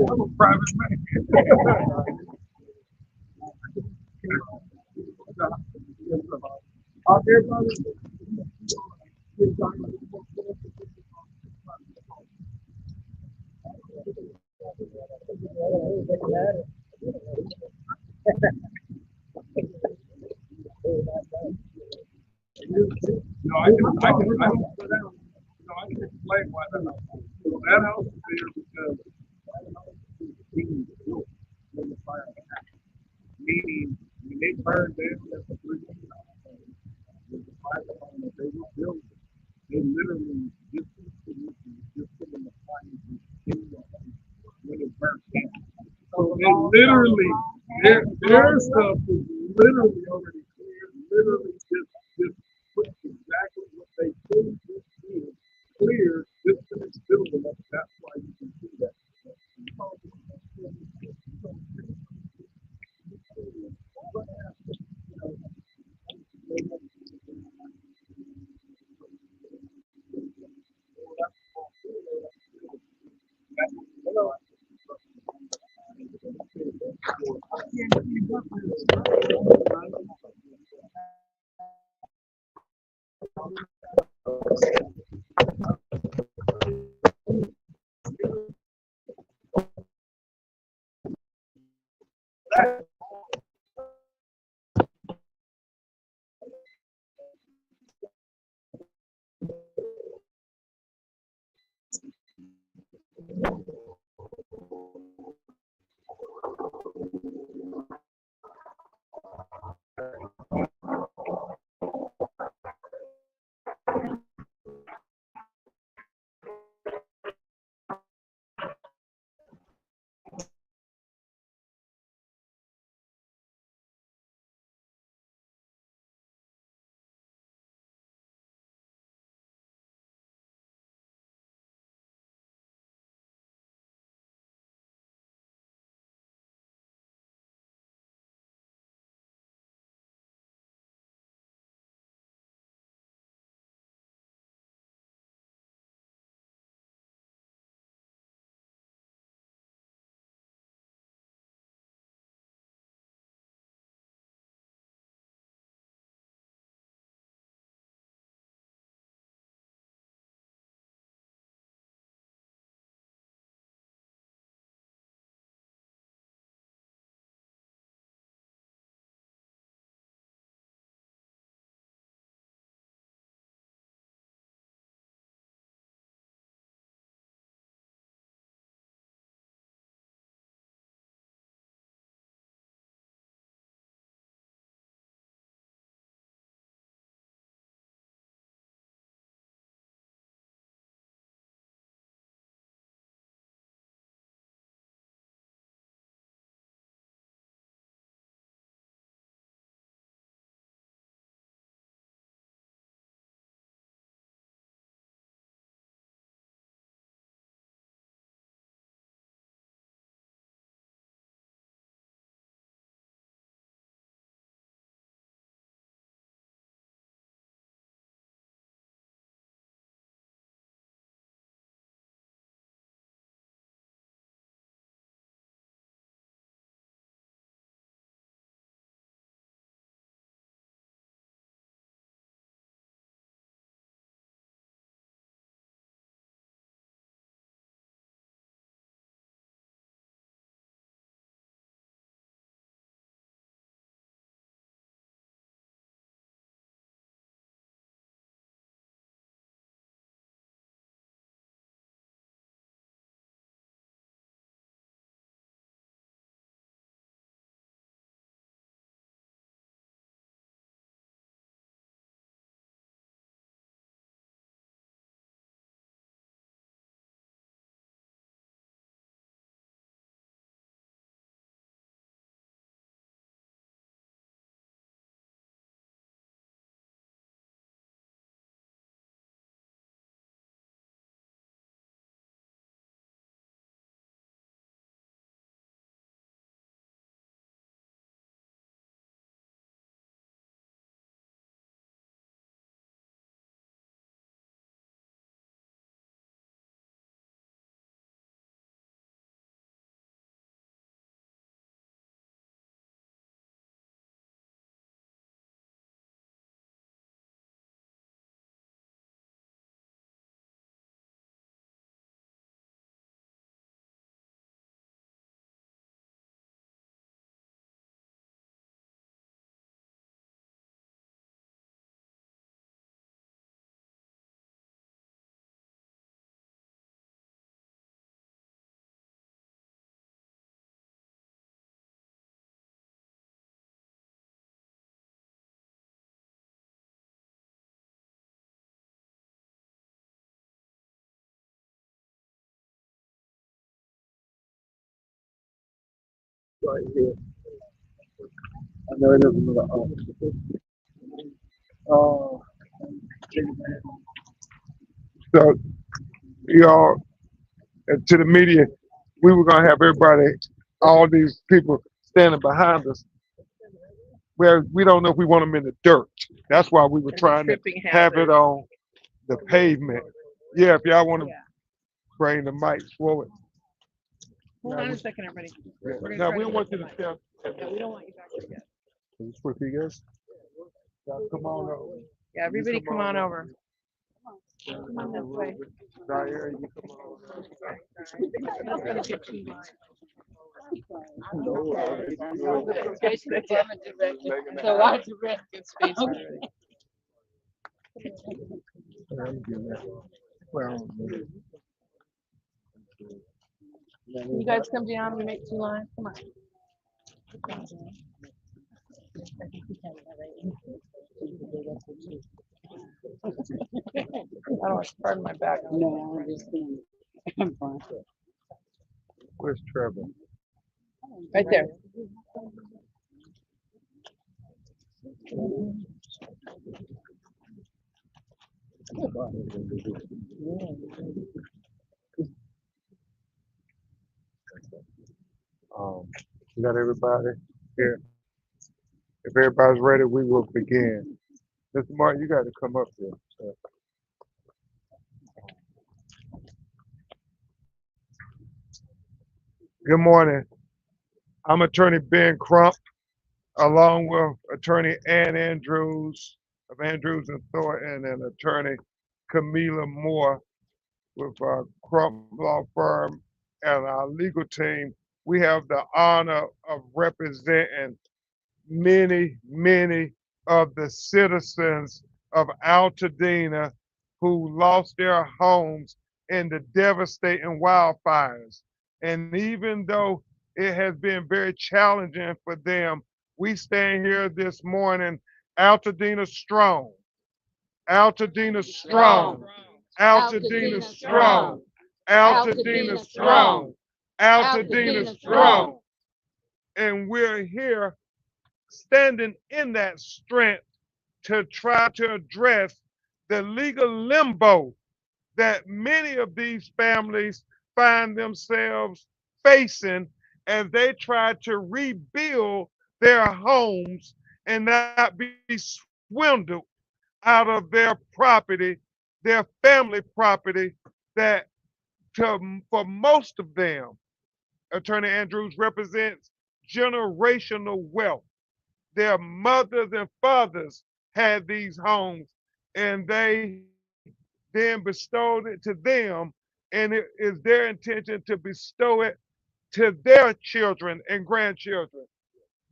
I'm a private man. Out there, brother. I can explain why that house. That house is there because he was built when the fire happened. Meaning, when they burned down that debris, with the fire department, they were building. They literally just put in the fire when it burnt down. So it literally, their stuff is literally already clear. Literally just put exactly what they think just did clear just finished building up. That's why you can see that. right here. I know it is another uh, so y'all to the media, we were gonna have everybody, all these people standing behind us. Well, we don't know if we want them in the dirt. That's why we were trying to have it on the pavement. Yeah, if y'all want to bring the mics forward. Hold on a second, everybody. No, we don't want you to stand. No, we don't want you back there yet. Can you speak, you guys? Y'all come on over. Yeah, everybody come on over. Come on this way. Zaire, you come on over. That's gonna get too much. So I directed space already. Well, Can you guys come down and make two lines? Come on. I don't pardon my back. No, I'm just kidding. I'm fine. where's Trevor? Right there. You got everybody here? If everybody's ready, we will begin. Mr. Martin, you got to come up here. So. Good morning. I'm attorney Ben Crump, along with attorney Ann Andrews of Andrews and Thornton and attorney Camila Moore with Crump Law Firm and our legal team. We have the honor of representing many of the citizens of Altadena who lost their homes in the devastating wildfires. And even though it has been very challenging for them, we stand here this morning, Altadena strong, Altadena strong, Altadena strong, Altadena strong, Altadena strong. And we're here standing in that strength to try to address the legal limbo that many of these families find themselves facing as they try to rebuild their homes and not be swindled out of their property, their family property, that for most of them, Attorney Andrews represents generational wealth. Their mothers and fathers had these homes and they then bestowed it to them, and it is their intention to bestow it to their children and grandchildren.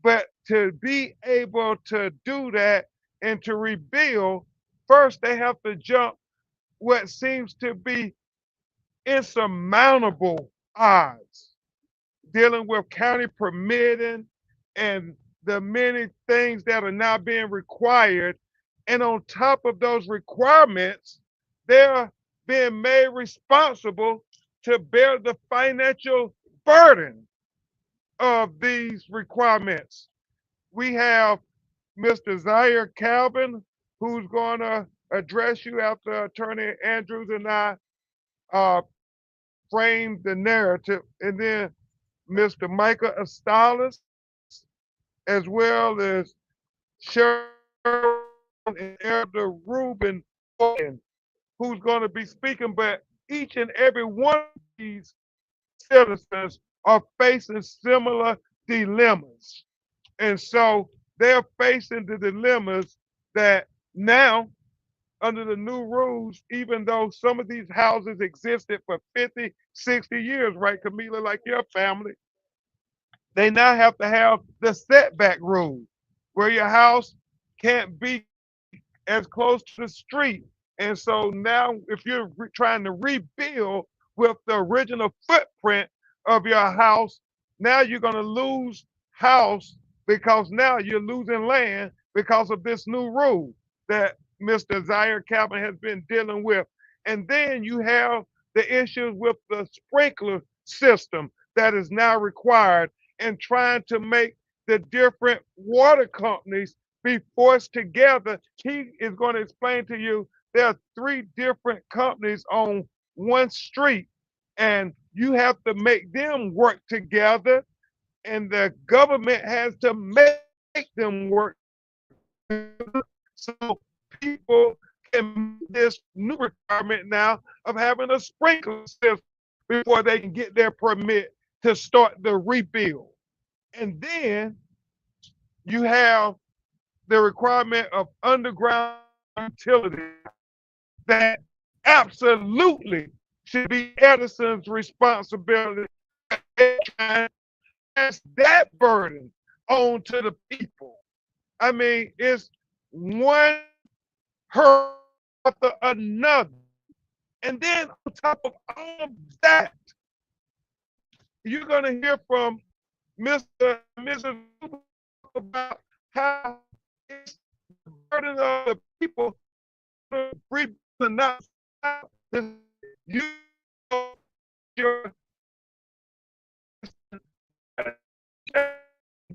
But to be able to do that and to rebuild, first they have to jump what seems to be insurmountable odds, dealing with county permitting and the many things that are now being required. And on top of those requirements, they're being made responsible to bear the financial burden of these requirements. We have Mr. Zaire Calvin, who's going to address you after Attorney Andrews and I uh, frame the narrative. And then Mr. Michael Astalis, as well as Sharon and Elder Reuben, who's going to be speaking. But each and every one of these citizens are facing similar dilemmas. And so they're facing the dilemmas that now, under the new rules, even though some of these houses existed for 50, 60 years, right, Camila, like your family, they now have to have the setback rule where your house can't be as close to the street. And so now, if you're trying to rebuild with the original footprint of your house, now you're going to lose house because now you're losing land because of this new rule that Mr. Zaire Calvin has been dealing with. And then you have the issues with the sprinkler system that is now required. and trying to make the different water companies be forced together. He is going to explain to you there are three different companies on one street, and you have to make them work together, and the government has to make them work. So people can meet this new requirement now of having a sprinkler system before they can get their permit to start the rebuild. And then you have the requirement of underground utilities that absolutely should be Edison's responsibility. Pass that burden on to the people. I mean, it's one hurt after another. And then on top of all of that, you're going to hear from Mr. and Mrs. about how it's the burden of the people to rebuild and not you your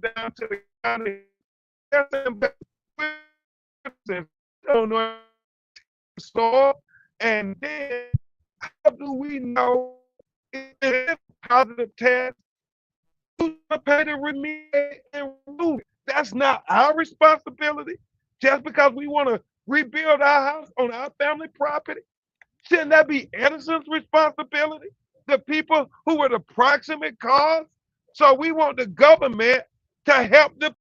down to the county. Don't know soil, and then how do we know if it's a positive test? Who's going to pay to remediate and remove it? That's not our responsibility. Just because we want to rebuild our house on our family property, shouldn't that be Edison's responsibility? The people who were the proximate cause. So we want the government to help the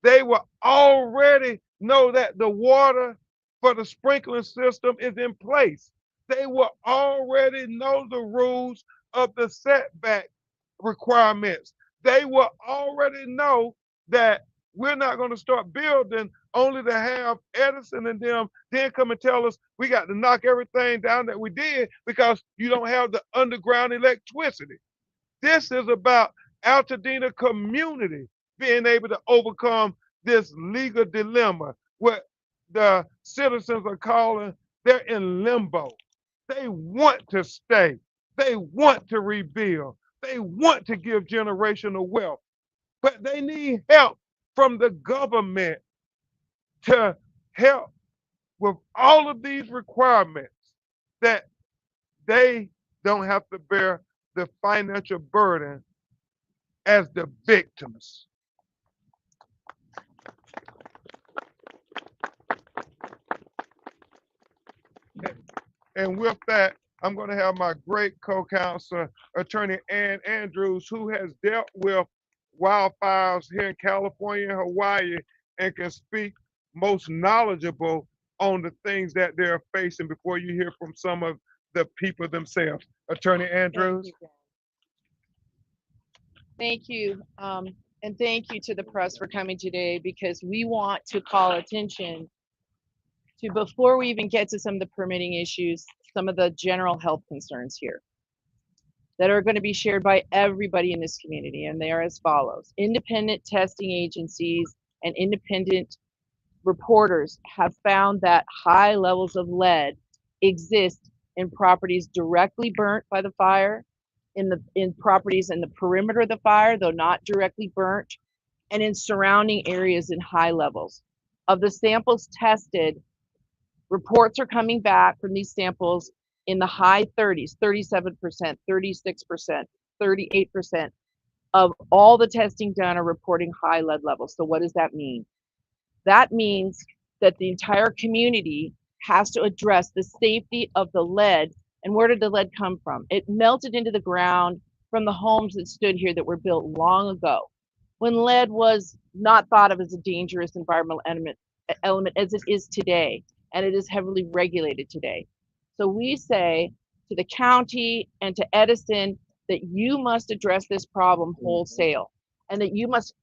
they will already know that the water for the sprinkling system is in place. They will already know the rules of the setback requirements. They will already know that we're not going to start building only to have Edison and them then come and tell us we got to knock everything down that we did because you don't have the underground electricity. This is about Altadena community being able to overcome this legal dilemma, what the citizens are calling they're in limbo. They want to stay. They want to rebuild. They want to give generational wealth, but they need help from the government to help with all of these requirements that they don't have to bear the financial burden as the victims. And with that, I'm going to have my great co-counselor, attorney Ann Andrews, who has dealt with wildfires here in California and Hawaii and can speak most knowledgeable on the things that they're facing before you hear from some of the people themselves. Attorney Andrews. Thank you. And thank you to the press for coming today because we want to call attention to, before we even get to some of the permitting issues, some of the general health concerns here that are going to be shared by everybody in this community. And they are as follows: independent testing agencies and independent reporters have found that high levels of lead exist in properties directly burnt by the fire, in properties in the perimeter of the fire, though not directly burnt, and in surrounding areas in high levels. Of the samples tested, reports are coming back from these samples in the high 30s, 37%, 36%, 38% of all the testing done are reporting high lead levels. So what does that mean? That means that the entire community has to address the safety of the lead. And where did the lead come from? It melted into the ground from the homes that stood here that were built long ago, when lead was not thought of as a dangerous environmental element as it is today, and it is heavily regulated today. So we say to the county and to Edison that you must address this problem wholesale, and that you must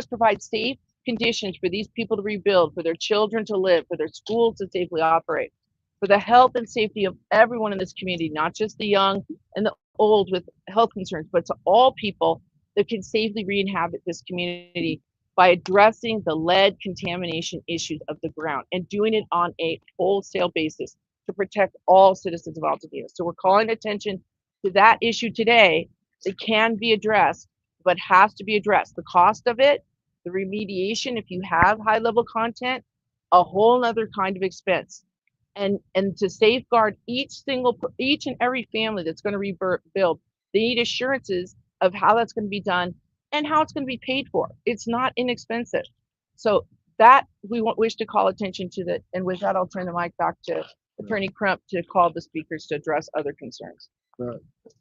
provide safe conditions for these people to rebuild, for their children to live, for their schools to safely operate, for the health and safety of everyone in this community, not just the young and the old with health concerns, but to all people that can safely re-inhabit this community by addressing the lead contamination issues of the ground and doing it on a wholesale basis to protect all citizens of Altadena. So we're calling attention to that issue today that can be addressed, but has to be addressed. The cost of it, the remediation, if you have high level content, a whole other kind of expense. And to safeguard each and every family that's going to rebuild, they need assurances of how that's going to be done and how it's going to be paid for. It's not inexpensive. So that we wish to call attention to that. And with that, I'll turn the mic back to Attorney Crump to call the speakers to address other concerns.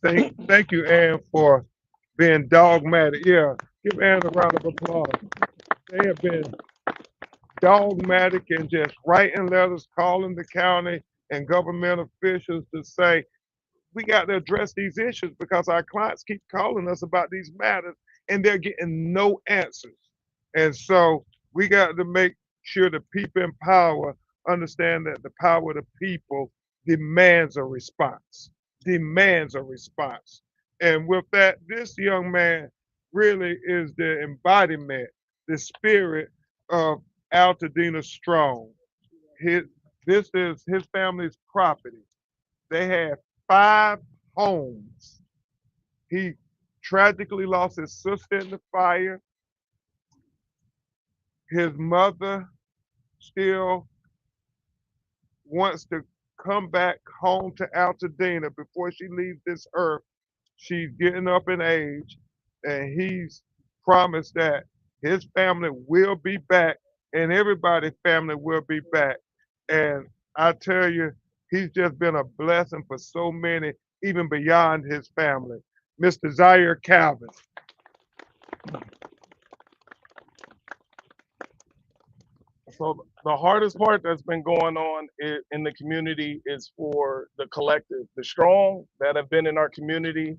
Thank you, Ann, for being dogmatic. Yeah, give Ann a round of applause. They have been dogmatic and just writing letters, calling the county and government officials to say, we got to address these issues because our clients keep calling us about these matters and they're getting no answers. And so we got to make sure the people in power understand that the power of the people demands a response, demands a response. And with that, this young man really is the embodiment, the spirit of Altadena Strong. This is his family's property. They have 5 homes. He tragically lost his sister in the fire. His mother still wants to come back home to Altadena before she leaves this earth. She's getting up in age, and he's promised that his family will be back and everybody's family will be back. And I tell you, he's just been a blessing for so many, even beyond his family. Mr. Zaire Calvin. So the hardest part that's been going on in the community is for the collective, the strong that have been in our community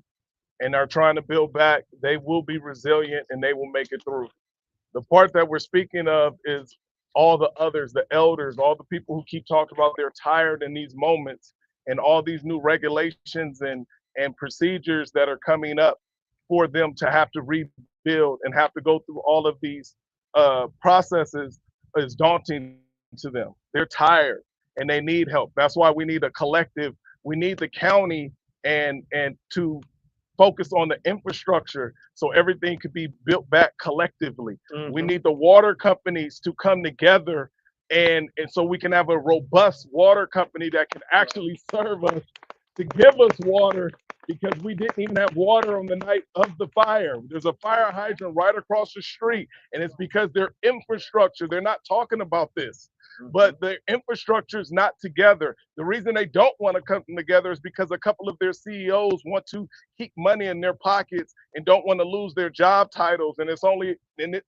and are trying to build back. They will be resilient and they will make it through. The part that we're speaking of is all the others, the elders, all the people who keep talking about they're tired in these moments, and all these new regulations and procedures that are coming up for them to have to rebuild and have to go through all of these processes is daunting to them. They're tired and they need help. That's why we need a collective. We need the county and to focus on the infrastructure so everything could be built back collectively. Mm-hmm. We need the water companies to come together and so we can have a robust water company that can actually serve us, to give us water, because we didn't even have water on the night of the fire. There's a fire hydrant right across the street, and it's because their infrastructure, they're not talking about this, but their infrastructure is not together. The reason they don't want to come together is because a couple of their CEOs want to keep money in their pockets and don't want to lose their job titles. And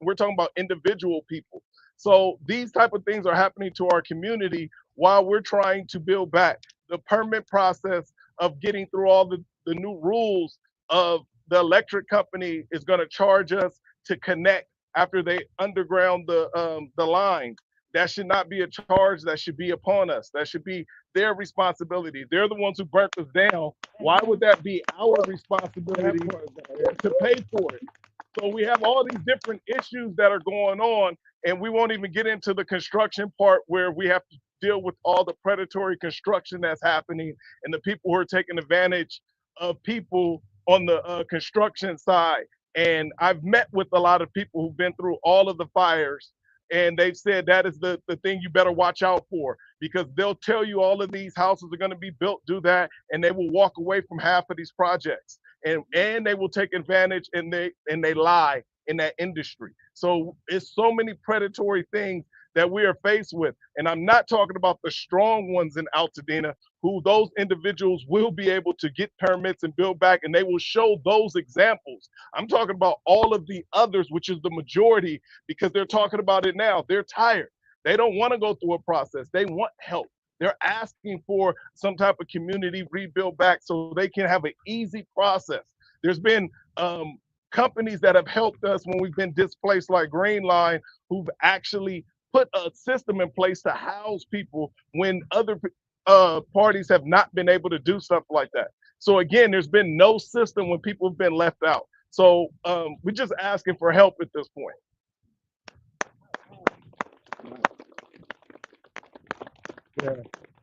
we're talking about individual people. So these type of things are happening to our community while we're trying to build back. The permit process of getting through all the new rules of the electric company is going to charge us to connect after they underground the line. That should not be a charge that should be upon us. That should be their responsibility. They're the ones who burnt us down. Why would that be our responsibility to pay for it? So we have all these different issues that are going on, and we won't even get into the construction part where we have to deal with all the predatory construction that's happening and the people who are taking advantage of people on the construction side. And I've met with a lot of people who've been through all of the fires, and they've said that is the thing you better watch out for, because they'll tell you all of these houses are going to be built, do that, and they will walk away from half of these projects. And they will take advantage, and they lie in that industry. So it's so many predatory things that we are faced with. And I'm not talking about the strong ones in Altadena, who those individuals will be able to get permits and build back, and they will show those examples. I'm talking about all of the others, which is the majority, because they're talking about it now. They're tired. They don't want to go through a process. They want help. They're asking for some type of community rebuild back so they can have an easy process. There's been companies that have helped us when we've been displaced, like Green Line, who've actually put a system in place to house people when other parties have not been able to do stuff like that. So again, there's been no system when people have been left out. So we're just asking for help at this point. Yeah.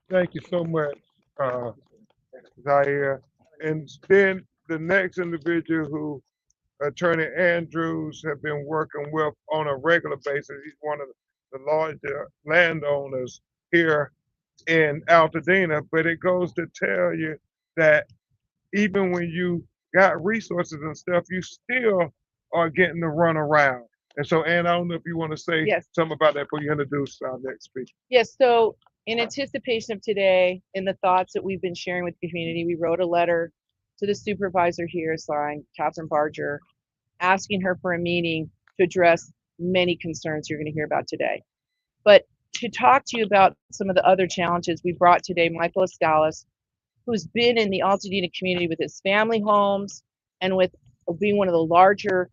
Thank you so much, Zaire. And then the next individual who Attorney Andrews have been working with on a regular basis. He's one of the larger landowners here in Altadena, but it goes to tell you that even when you got resources and stuff, you still are getting to run around. And so, Ann, I don't know if you want to say Yes. something about that before you introduce our next speaker. Yes, so in anticipation of today, in the thoughts that we've been sharing with the community, we wrote a letter to the supervisor here, signed Catherine Barger, asking her for a meeting to address many concerns you're going to hear about today. But to talk to you about some of the other challenges, we brought today Michael Estalis, who's been in the Altadena community with his family homes and with being one of the larger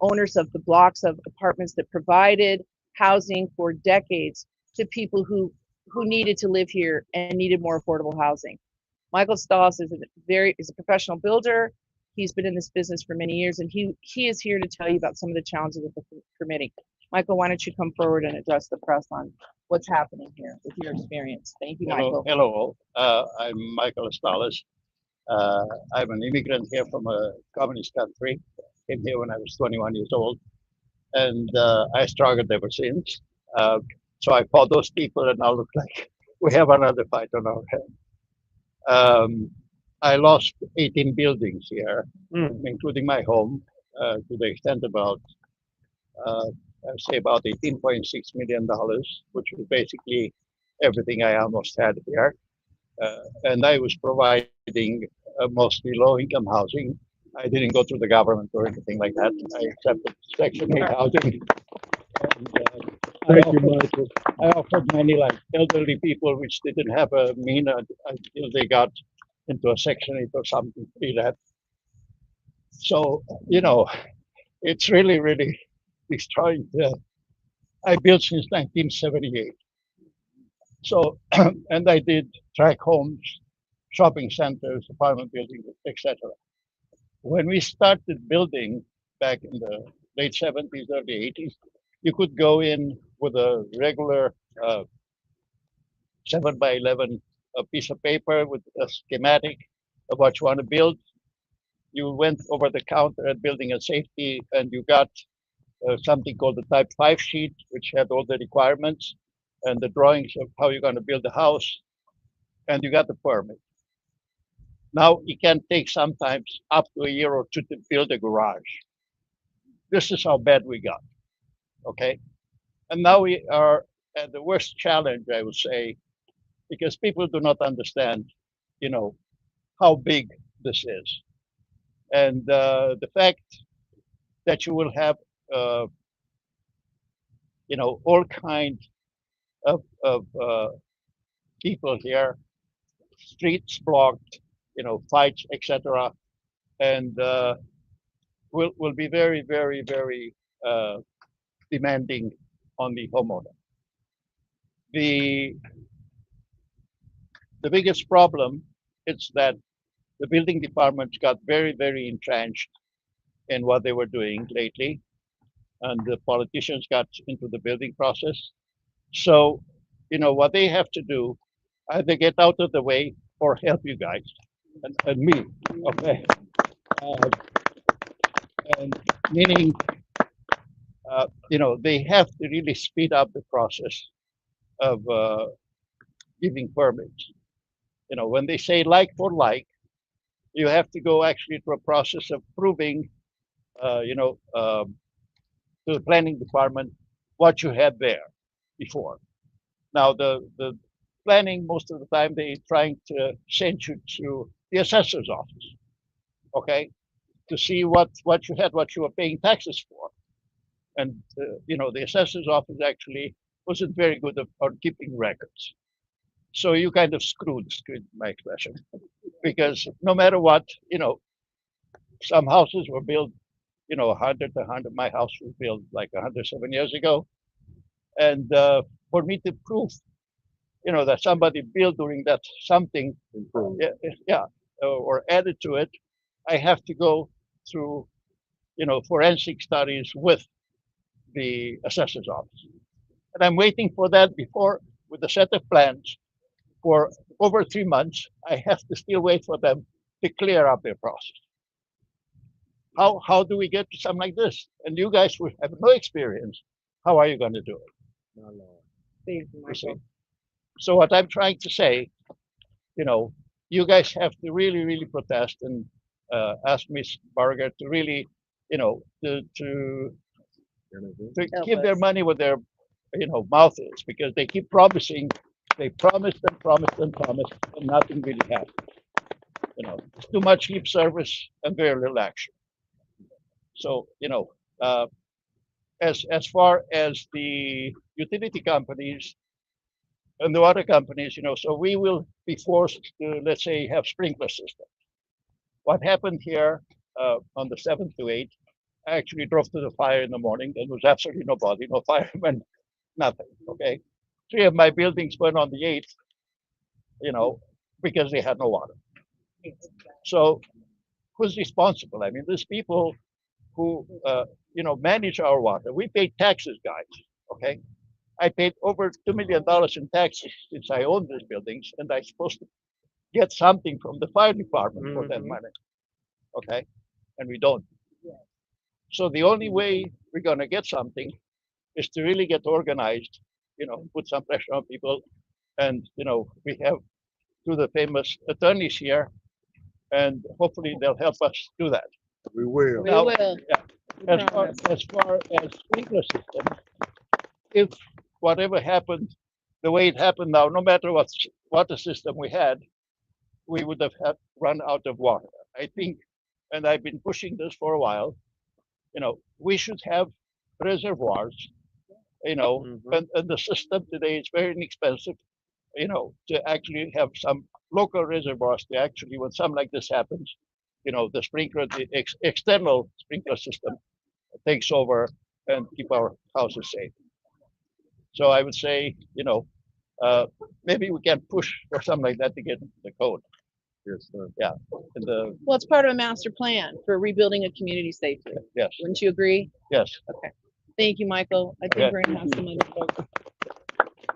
owners of the blocks of apartments that provided housing for decades to people who needed to live here and needed more affordable housing. Michael Estalis is a professional builder. He's been in this business for many years, and he is here to tell you about some of the challenges with the permitting. Michael, why don't you come forward and address the press on what's happening here with your experience? Thank you, Michael. Hello, I'm Michael Estalis. I'm an immigrant here from a communist country. Came here when I was 21 years old, and I struggled ever since. So I fought those people, and now look like we have another fight on our hands. I lost 18 buildings here, including my home, to the extent about, I say about $18.6 million, which was basically everything I almost had here. And I was providing mostly low-income housing. I didn't go through the government or anything like that. I accepted Section 8 housing. And, I offered many like elderly people which didn't have a mean until they got into a Section 8 or something that. So, you know, it's really, really destroying. I built since 1978. So, and I did tract homes, shopping centers, apartment buildings, etc. When we started building back in the late 70s, early 80s, you could go in with a regular 7 by 11 piece of paper with a schematic of what you want to build. You went over the counter at building and safety, and you got something called the Type 5 sheet, which had all the requirements and the drawings of how you're going to build the house, and you got the permit. Now it can take sometimes up to a year or two to build a garage. This is how bad we got, okay? And now we are at the worst challenge, I would say, because people do not understand, you know, how big this is. And the fact that you will have, you know, all kinds of people here, streets blocked, you know, fights, etc., and will be very, very, very demanding on the homeowner. The biggest problem is that the building departments got very, very entrenched in what they were doing lately, and the politicians got into the building process. So, what they have to do, either get out of the way or help you guys and me. Okay. Uh, and meaning, they have to really speed up the process of giving permits. When they say like for like, you have to go actually through a process of proving, to the planning department what you had there before. Now, the planning, most of the time, they trying to send you to the assessor's office, okay, to see what you had, what you were paying taxes for. And, the assessor's office actually wasn't very good on keeping records. So you kind of screwed my expression, because no matter what, some houses were built, 100. My house was built like 107 years ago. And for me to prove, that somebody built during that something, yeah, yeah, or added to it, I have to go through, forensic studies with the assessor's office. And I'm waiting for that before, with a set of plans for over 3 months. I have to still wait for them to clear up their process. How do we get to something like this? And you guys will have no experience. How are you going to do it? Thank you, You see? Michael. So what I'm trying to say, you guys have to really, really protest and ask Miss Barger to really, to keep their us. money where their, mouth is, because they keep promising. They promised and promised and promised, and nothing really happened. It's too much lip service and very little action. So, as far as the utility companies and the water companies, so we will be forced to, let's say, have sprinkler systems. What happened here on the 7th to 8th, I actually drove to the fire in the morning. There was absolutely nobody, no firemen, nothing. Okay. 3 of my buildings went on the 8th, because they had no water. So who's responsible? I mean, there's people who, manage our water. We pay taxes, guys. Okay. I paid over $2 million in taxes since I own these buildings, and I'm supposed to get something from the fire department for that money. Okay. And we don't. So the only way we're going to get something is to really get organized, put some pressure on people. And, we have through the famous attorneys here, and hopefully they'll help us do that. We will. We Now, will. yeah, We as far promise. as sprinkler system, if whatever happened the way it happened now, no matter what water system we had, we would have had run out of water. I think, and I've been pushing this for a while, we should have reservoirs, and the system today is very inexpensive, to actually have some local reservoirs to actually, when something like this happens, the sprinkler, the external sprinkler system takes over and keep our houses safe. So I would say, maybe we can push for something like that to get into the code. Yes, sir. Yeah. And Well, it's part of a master plan for rebuilding a community safely. yes, Wouldn't you agree? yes. Thank you, Michael. I think Okay. we're gonna have some other folks.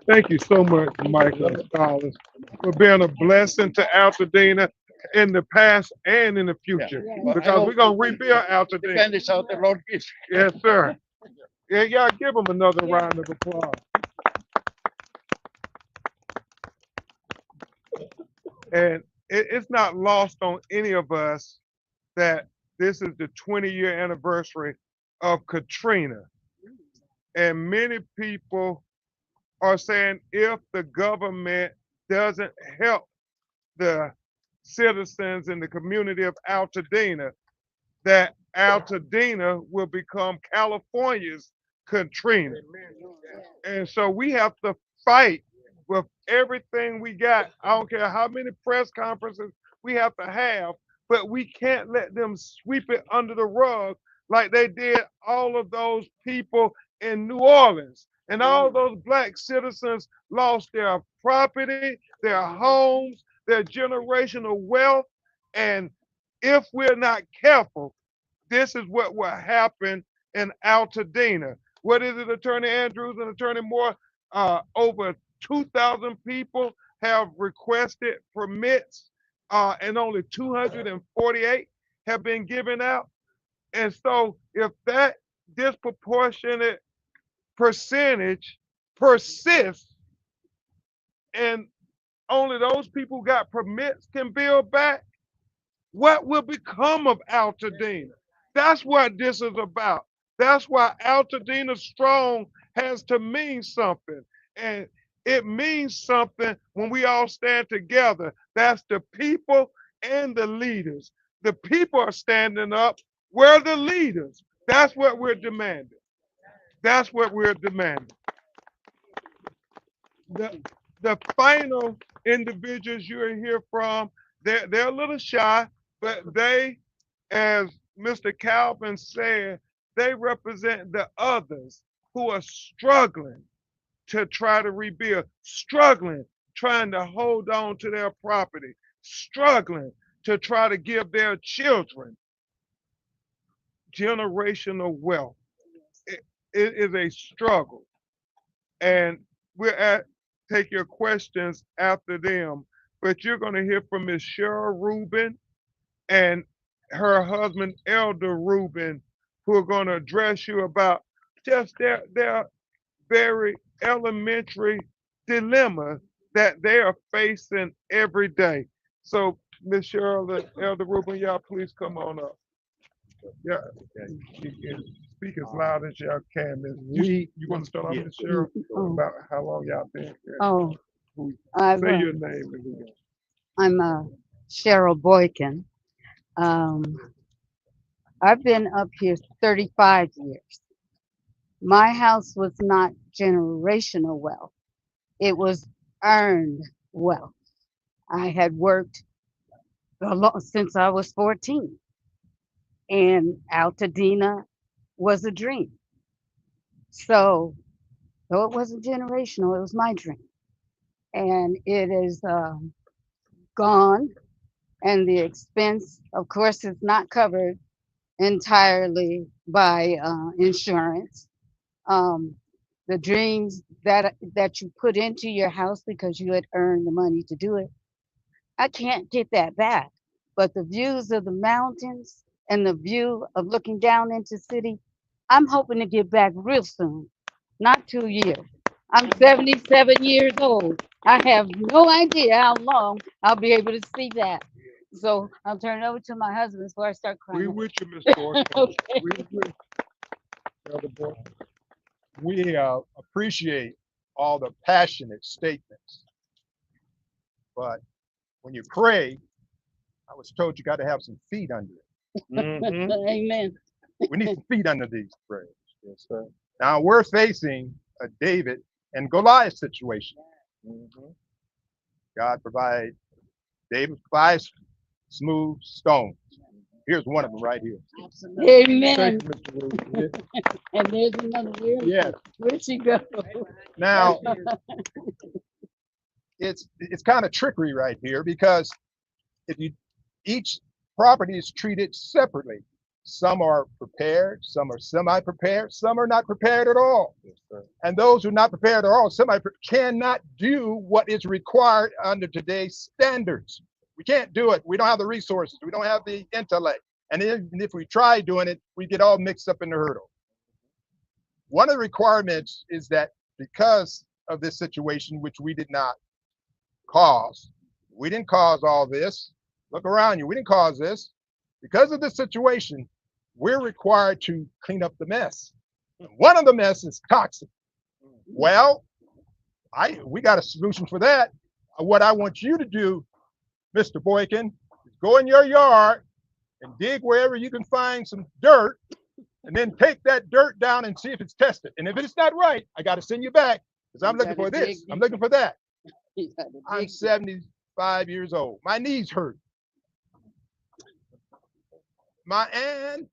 Thank you so much, Michael Scholars, for being a blessing to Altadena in the past and in the future. Well, I Because hope we're going to rebuild Altadena. Defend this out the Lord gives. Yes, sir. Yeah, y'all give them another round of applause. And it's not lost on any of us that this is the 20-year anniversary of Katrina. And many people are saying if the government doesn't help the citizens in the community of Altadena, that Altadena will become California's Katrina. And so we have to fight with everything we got. I don't care how many press conferences we have to have, but we can't let them sweep it under the rug like they did all of those people in New Orleans. And all those black citizens lost their property, their homes, their generational wealth. And if we're not careful, this is what will happen in Altadena. What is it, Attorney Andrews and Attorney Moore? Over 2,000 people have requested permits, and only 248 have been given out. And so if that disproportionate percentage persists and only those people who got permits can build back, what will become of Altadena? That's what this is about. That's why Altadena Strong has to mean something. And it means something when we all stand together. That's the people and the leaders. The people are standing up. We're the leaders. That's what we're demanding. That's what we're demanding. The final individuals you'll hear from, they're a little shy, but they, as Mr. Calvin said, they represent the others who are struggling to try to rebuild, struggling, trying to hold on to their property, struggling to try to give their children generational wealth. It is a struggle. And we're at take your questions after them, but you're going to hear from Miss Cheryl Rubin and her husband, Elder Rubin, who are going to address you about just their very elementary dilemma that they are facing every day. So, Miss Cheryl and Elder Rubin, y'all please come on up. Yeah, you can speak as loud as y'all can. You want to start off, Miss Cheryl, about how long y'all been here? Oh, Say your name. I'm Cheryl Boykin. I've been up here 35 years. My house was not generational wealth. It was earned wealth. I had worked a lot since I was 14. And Altadena was a dream. So, though it wasn't generational, it was my dream. And it is gone. And the expense, of course, is not covered entirely by insurance. The dreams that you put into your house because you had earned the money to do it, I can't get that back. But the views of the mountains and the view of looking down into city, I'm hoping to get back real soon. Not 2 years. I'm 77 years old. I have no idea how long I'll be able to see that. So I'll turn it over to my husband before I start We crying. with you, Miss Boykin. Okay. We with you, Elder Boykin. We appreciate all the passionate statements, but when you pray, I was told you got to have some feet under it. Amen. We need some feet under these prayers. Yes, sir. Now we're facing a David and Goliath situation. God provided David 5 smooth stones. Here's one of them right here. Amen. Thank you, Mr. Rubin. And there's another wheel. Yes. Where'd she go? Now it's kind of trickery right here because if you each property is treated separately. Some are prepared, some are semi-prepared, some are not prepared at all. Yes, and those who are not prepared at all, cannot do what is required under today's standards. We can't do it. We don't have the resources. We don't have the intellect. And even if we try doing it, we get all mixed up in the hurdle. One of the requirements is that because of this situation, which we did not cause, we didn't cause all this. Look around you. We didn't cause this. Because of this situation, we're required to clean up the mess. One of the mess is toxic. Well, we got a solution for that. What I want you to do, Mr. Boykin, is go in your yard and dig wherever you can find some dirt, and then take that dirt down and see if it's tested. And if it's not right, I got to send you back because I'm looking for this. I'm looking for that. I'm 75 years old. My knees hurt. And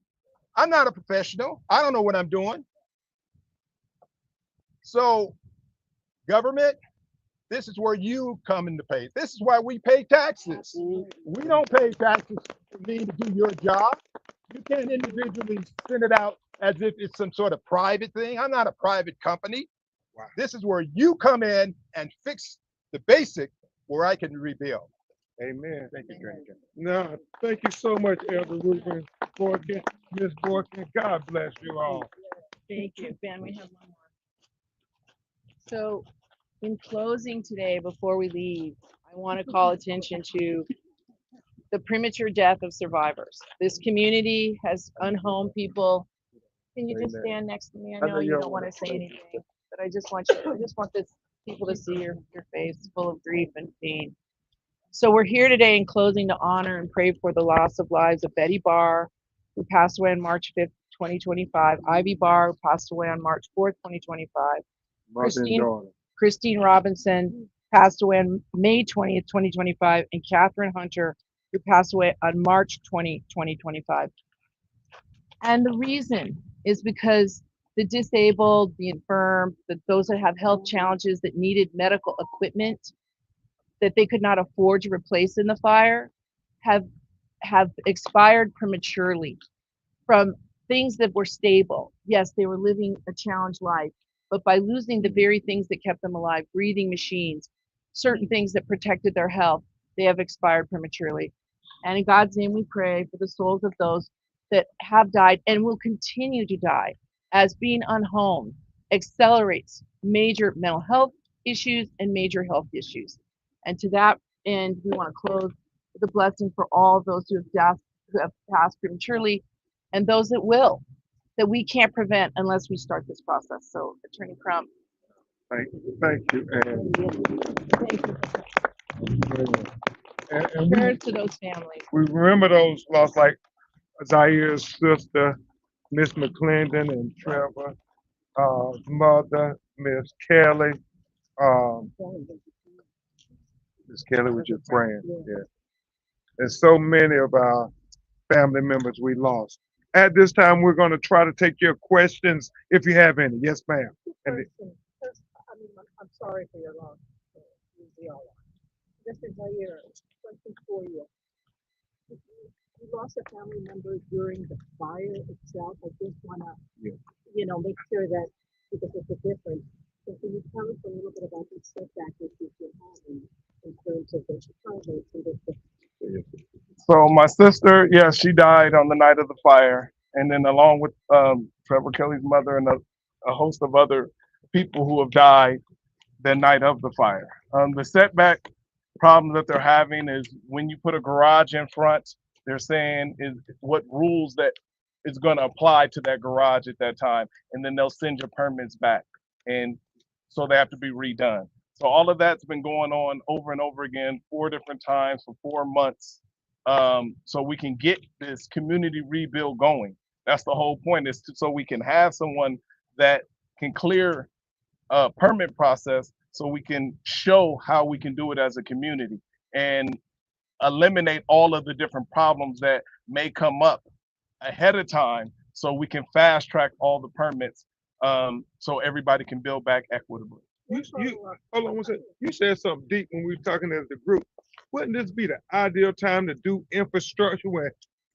I'm not a professional. I don't know what I'm doing. So, government, this is where you come into pay. This is why we pay taxes. We don't pay taxes for me to do your job. You can't individually send it out as if it's some sort of private thing. I'm not a private company. Wow. This is where you come in and fix the basic where I can rebuild. Amen. Thank you, Attorney General. No, thank you so much, Elder Ruben Borkin, Miss Borkin. God bless you all. Thank you. Ben, we have one more. So in closing today, before we leave, I want to call attention to the premature death of survivors. This community has unhomed people. Can you just Amen. stand next to me? I I know know you y'all don't want wanna to say pray. anything, but I just want this people to see your face full of grief and pain. So we're here today in closing to honor and pray for the loss of lives of Betty Barr, who passed away on March 5th, 2025, Ivy Barr, who passed away on March 4th, 2025, Mother and daughter. Christine Robinson passed away on May 20th, 2025, and Catherine Hunter, who passed away on March 20, 2025. And the reason is because the disabled, the infirm, those that have health challenges that needed medical equipment that they could not afford to replace in the fire have expired prematurely from things that were stable. Yes, they were living a challenged life, but by losing the very things that kept them alive, breathing machines, certain things that protected their health, they have expired prematurely. And in God's name, we pray for the souls of those that have died and will continue to die, as being unhomed accelerates major mental health issues and major health issues. And to that end, we want to close with a blessing for all those who have passed prematurely and those that will, that we can't prevent unless we start this process. So, Attorney Crump. Thank you. Thank you. And Prayers to those families. we remember those lost, like Zaire's sister, Miss McClendon, and Trevor, mother, Miss Kelly. Miss Kelly was your friend. Yeah. And so many of our family members we lost. At this time, we're going to try to take your questions if you have any. Yes, ma'am. And I'm sorry for your loss. We all are. This is Zaire, question for you. You lost a family member during the fire itself. I just want to, make sure that, because it's a difference. So can you tell us a little bit about the setback issues you're having in terms of the fire and the So my sister, yeah, she died on the night of the fire, and then along with Trevor Kelly's mother and a host of other people who have died the night of the fire. The setback problem that they're having is when you put a garage in front, they're saying is what rules that is going to apply to that garage at that time, and then they'll send your permits back, and so they have to be redone. So all of that's been going on over and over again, 4 different times for 4 months, so we can get this community rebuild going. That's the whole point, is so we can have someone that can clear permit process, so we can show how we can do it as a community and eliminate all of the different problems that may come up ahead of time, so we can fast track all the permits, so everybody can build back equitably. Hold on one second. You said something deep when we were talking as the group. Wouldn't this be the ideal time to do infrastructure where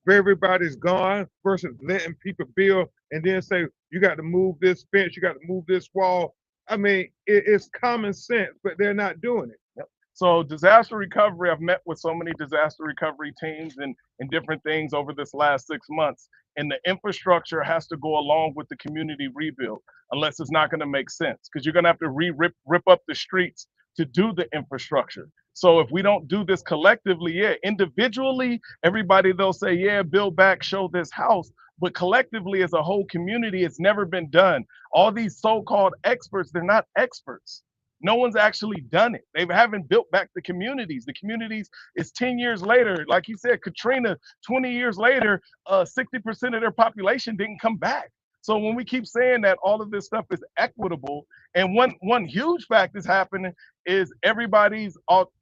everybody's gone versus letting people build and then say, you got to move this fence, you got to move this wall? I mean, it's common sense, but they're not doing it. Yep. So disaster recovery, I've met with so many disaster recovery teams and different things over this last 6 months. And the infrastructure has to go along with the community rebuild, unless it's not going to make sense, because you're going to have to rip up the streets to do the infrastructure. So if we don't do this collectively, yeah, individually, everybody, they'll say, yeah, build back, show this house. But collectively, as a whole community, it's never been done. All these so-called experts, they're not experts. No one's actually done it. They haven't built back the communities. The communities is 10 years later. Like you said, Katrina, 20 years later, 60% of their population didn't come back. So when we keep saying that all of this stuff is equitable, and one huge fact is happening is everybody's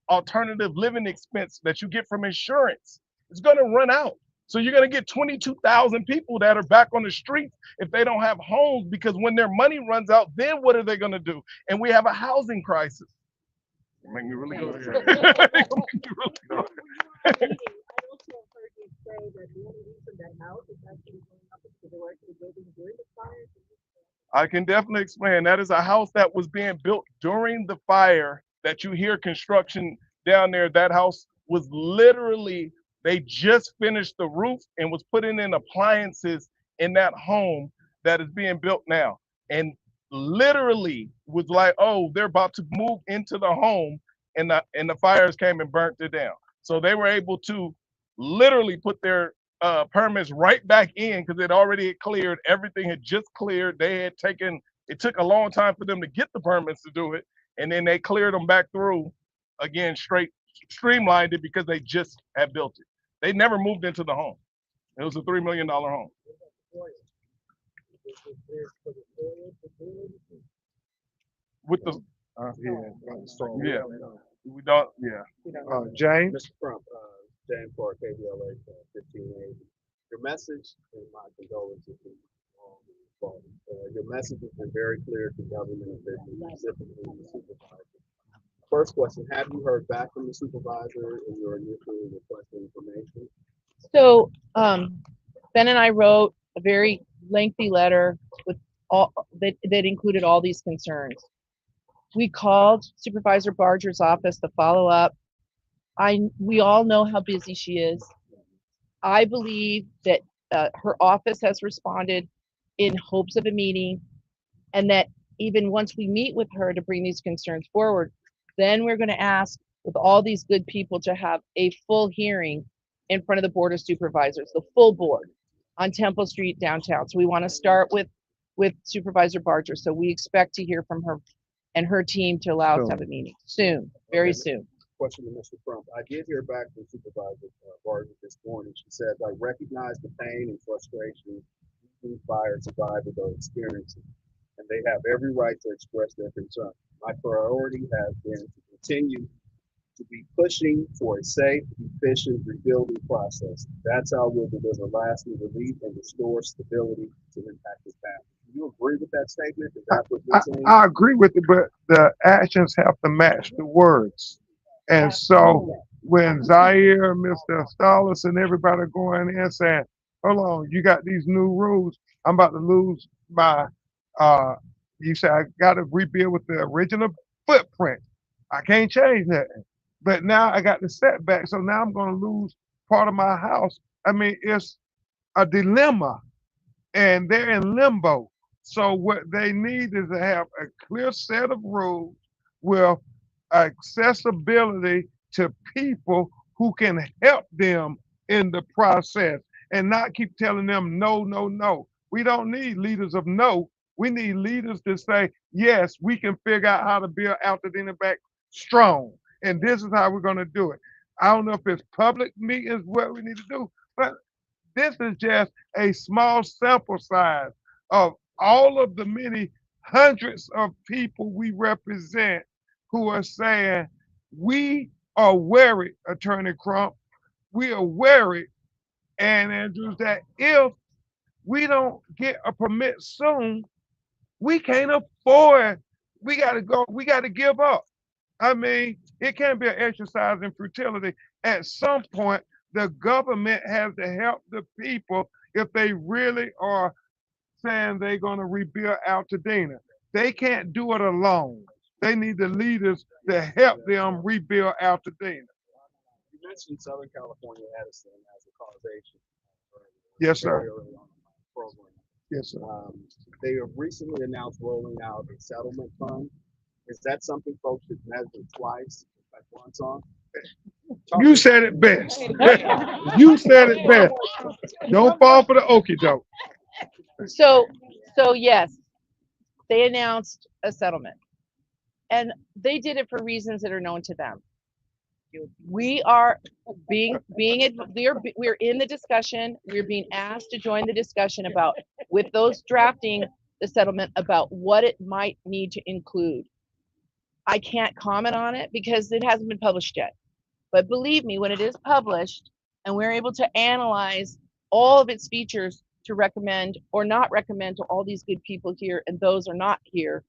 alternative living expense that you get from insurance is going to run out. So you're going to get 22,000 people that are back on the streets if they don't have homes, because when their money runs out, then what are they going to do? And we have a housing crisis. Make me really go here. I also heard you say that the only reason that house is actually going up into the directly building during the fire? I can definitely explain. That is a house that was being built during the fire that you hear construction down there. That house was literally, they just finished the roof and was putting in appliances in that home that is being built now. And literally was like, oh, they're about to move into the home, and the fires came and burnt it down. So they were able to literally put their permits right back in because it already had cleared. Everything had just cleared. They had taken, it took a long time for them to get the permits to do it. And then they cleared them back through again, streamlined it because they just had built it. They never moved into the home. It was a $3 million home. With the, yeah, we don't, yeah. James? Mr. Crump, James for KBLA 1580. Your message, and my condolences to your message has been very clear to government officials, specifically the supervisor. First question, have you heard back from the supervisor in your initial request for information? So Ben and I wrote a very lengthy letter with all that included all these concerns. We called Supervisor Barger's office to follow up. We all know how busy she is. I believe that her office has responded in hopes of a meeting, and that even once we meet with her to bring these concerns forward, then we're going to ask with all these good people to have a full hearing in front of the Board of Supervisors, the full board on Temple Street downtown. So we want to start with Supervisor Barger. So we expect to hear from her and her team to allow us to have a meeting soon, very soon. Question to Mr. Crump. I did hear back from Supervisor Barger this morning. She said, I recognize the pain and frustration fire survivors are experiencing, and they have every right to express their concern. My priority has been to continue to be pushing for a safe, efficient rebuilding process. That's how we'll deliver lasting relief and restore stability to impacted families. Do you agree with that statement? Is that what you're saying? I agree with it, but the actions have to match the words. And so when Zaire, Mr. Stalis, and everybody going in saying, hold on, you got these new rules, I'm about to lose my, you say I got to rebuild with the original footprint. I can't change nothing. But now I got the setback, so now I'm going to lose part of my house. I mean, it's a dilemma, and they're in limbo. So what they need is to have a clear set of rules with accessibility to people who can help them in the process, and not keep telling them no, no, no. We don't need leaders of no. We need leaders to say, yes, we can figure out how to build Altadena back strong. And this is how we're going to do it. I don't know if it's public meetings, what we need to do, but this is just a small sample size of all of the many hundreds of people we represent who are saying, we are worried, Attorney Crump, we are worried, and Andrews, that if we don't get a permit soon, we can't afford, we got to give up. I mean, it can't be an exercise in futility. At some point, the government has to help the people if they really are saying they're going to rebuild Altadena. They can't do it alone. They need the leaders to help them rebuild Altadena. You mentioned Southern California Edison as a causation. Yes, sir. Program. Yes, sir. They have recently announced rolling out a settlement fund. Is that something folks should measure twice, like once on? You said it best. You said it best. Don't fall for the okie doke. So yes, they announced a settlement, and they did it for reasons that are known to them. We are we're in the discussion. We're being asked to join the discussion about, with those drafting the settlement, about what it might need to include. I can't comment on it because it hasn't been published yet. But believe me, when it is published and we're able to analyze all of its features to recommend or not recommend to all these good people here, and those are not here,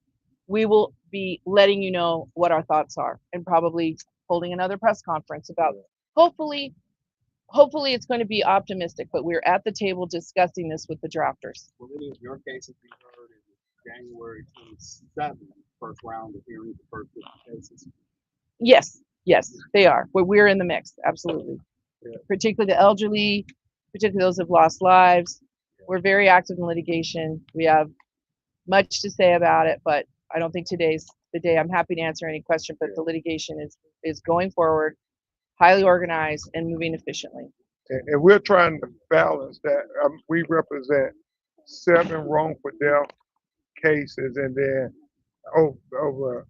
we will be letting you know what our thoughts are, and probably holding another press conference about, hopefully hopefully it's going to be optimistic, but we're at the table discussing this with the drafters. Will any of your cases be heard in January 27th, first round of hearings, the first 50 cases? Yes, yes, they are. We're in the mix, absolutely. Yeah. Particularly the elderly, particularly those who've lost lives. We're very active in litigation. We have much to say about it, but I don't think today's the day. I'm happy to answer any question, but the litigation is going forward, highly organized and moving efficiently. And we're trying to balance that. We represent 7 wrongful death cases and then over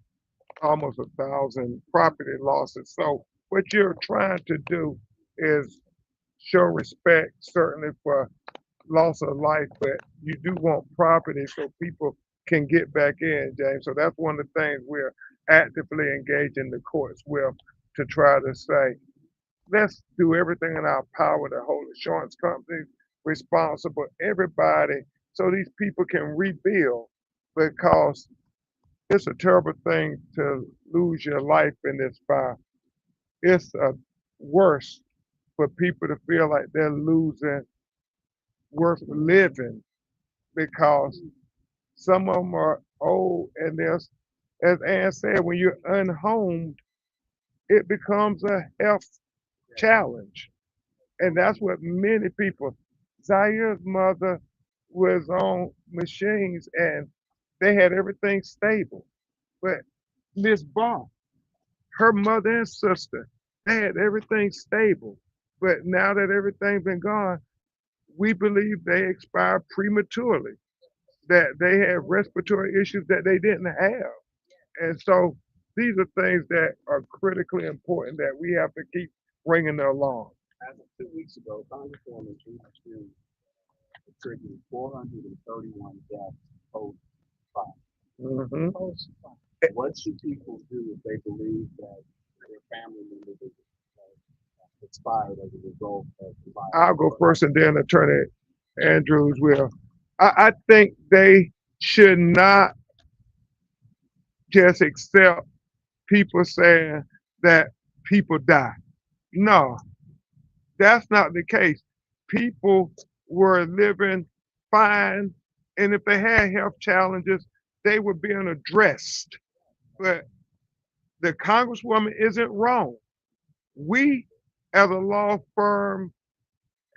almost 1,000 property losses. So what you're trying to do is show respect, certainly for loss of life, but you do want property so people can get back in, James. So that's one of the things we're actively engaging the courts with to try to say, let's do everything in our power to hold insurance companies responsible, everybody, so these people can rebuild, because it's a terrible thing to lose your life in this fire. It's worse for people to feel like they're losing worth living, because some of them are old and there's, as Ann said, when you're unhomed, it becomes a health challenge. And that's what many people, Zaire's mother was on machines and they had everything stable. But Miss Barr, her mother and sister, they had everything stable. But now that everything's been gone, we believe they expired prematurely, that they had respiratory issues that they didn't have. And so these are things that are critically important that we have to keep bringing along. As of 2 weeks ago, Congresswoman Gina Chu attributed 431 deaths post fire. Mm-hmm. What should people do if they believe that their family members expired as a result of the fire? I'll go first and then Attorney Andrews will. I think they should not just accept people saying that people die. No, that's not the case. People were living fine, and if they had health challenges, they were being addressed. But the Congresswoman isn't wrong. We, as a law firm,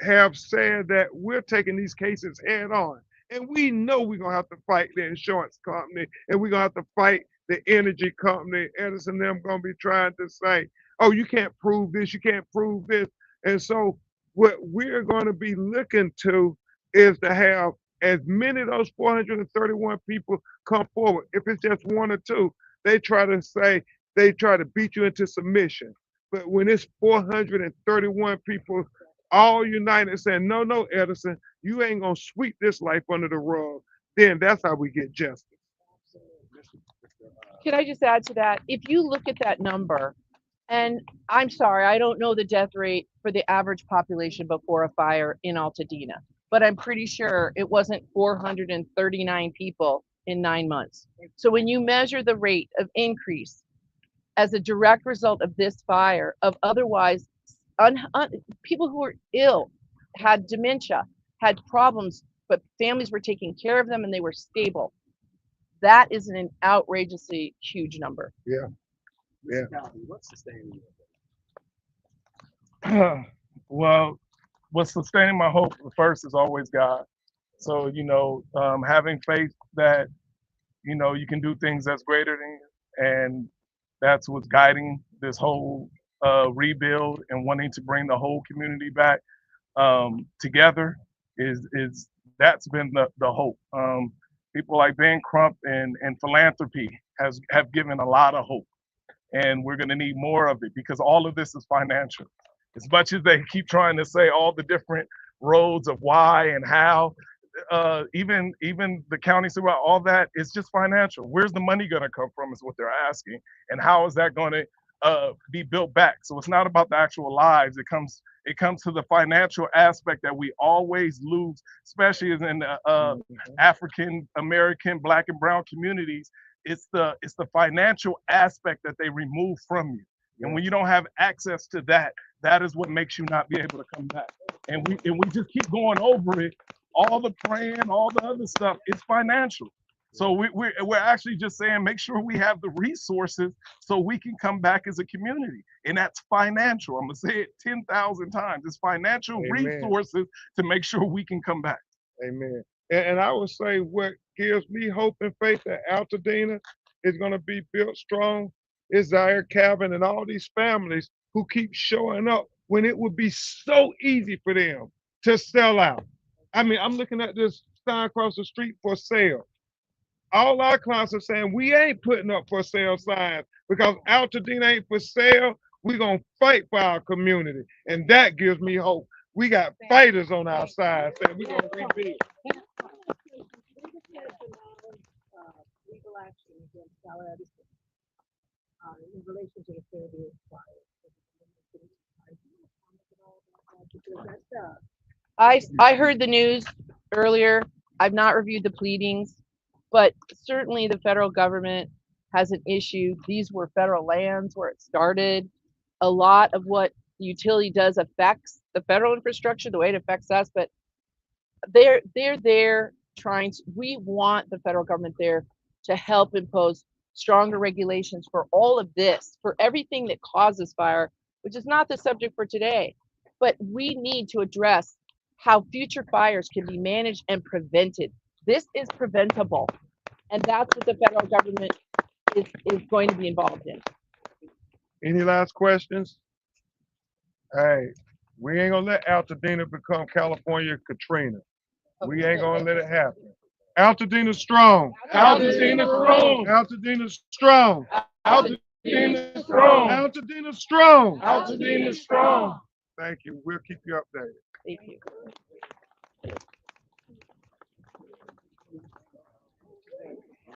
have said that we're taking these cases head on. And we know we're going to have to fight the insurance company and we're going to have to fight the energy company. Edison and them going to be trying to say, oh, you can't prove this, you can't prove this. And so what we're going to be looking to is to have as many of those 431 people come forward. If it's just 1 or 2, they try to say, they try to beat you into submission. But when it's 431 people all united saying, no, no, Edison, you ain't gonna sweep this life under the rug, then that's how we get justice. Can I just add to that? If you look at that number, and I'm sorry, I don't know the death rate for the average population before a fire in Altadena, but I'm pretty sure it wasn't 439 people in 9 months. So when you measure the rate of increase as a direct result of this fire, of otherwise people who were ill, had dementia, had problems, but families were taking care of them and they were stable. That is an outrageously huge number. Yeah. Yeah. Calvin, what's sustaining Well, what's sustaining my hope first is always God. So, having faith that, you can do things that's greater than you. And that's what's guiding this whole rebuild and wanting to bring the whole community back together is that's been the hope. People like Ben Crump and philanthropy have given a lot of hope, and we're going to need more of it because all of this is financial. As much as they keep trying to say all the different roads of why and how, even the county super, all that is just financial. Where's the money going to come from is what they're asking, and how is that going to be built back? So it's not about the actual lives. It comes to the financial aspect that we always lose, especially in the African American, Black and brown communities. It's the financial aspect that they remove from you. And when you don't have access to that, that is what makes you not be able to come back. And we just keep going over it. All the praying, all the other stuff, it's financial. So we're actually just saying, make sure we have the resources so we can come back as a community. And that's financial. I'm gonna say it 10,000 times. It's financial Amen. resources to make sure we can come back. Amen. And I would say what gives me hope and faith that Altadena is going to be built strong is Zaire Calvin and all these families who keep showing up when it would be so easy for them to sell out. I mean, I'm looking at this sign across the street for sale. All our clients are saying we ain't putting up for sale signs because Altadena ain't for sale. We're going to fight for our community. And that gives me hope. We got fighters on our side saying we're going to rebuild. Legal action against Zaire in relation to the Fairview fire. I heard the news earlier. I've not reviewed the pleadings, but certainly the federal government has an issue. These were federal lands where it started. A lot of what the utility does affects the federal infrastructure, the way it affects us, but they're there trying to, we want the federal government there to help impose stronger regulations for all of this, for everything that causes fire, which is not the subject for today. But we need to address how future fires can be managed and prevented. This is preventable. And that's what the federal government is going to be involved in. Any last questions? Hey, we ain't gonna let Altadena become California Katrina. We ain't gonna let it happen. Altadena strong. Altadena strong. Altadena strong. Altadena strong. Altadena strong. Altadena strong. Thank you. We'll keep you updated. Thank you.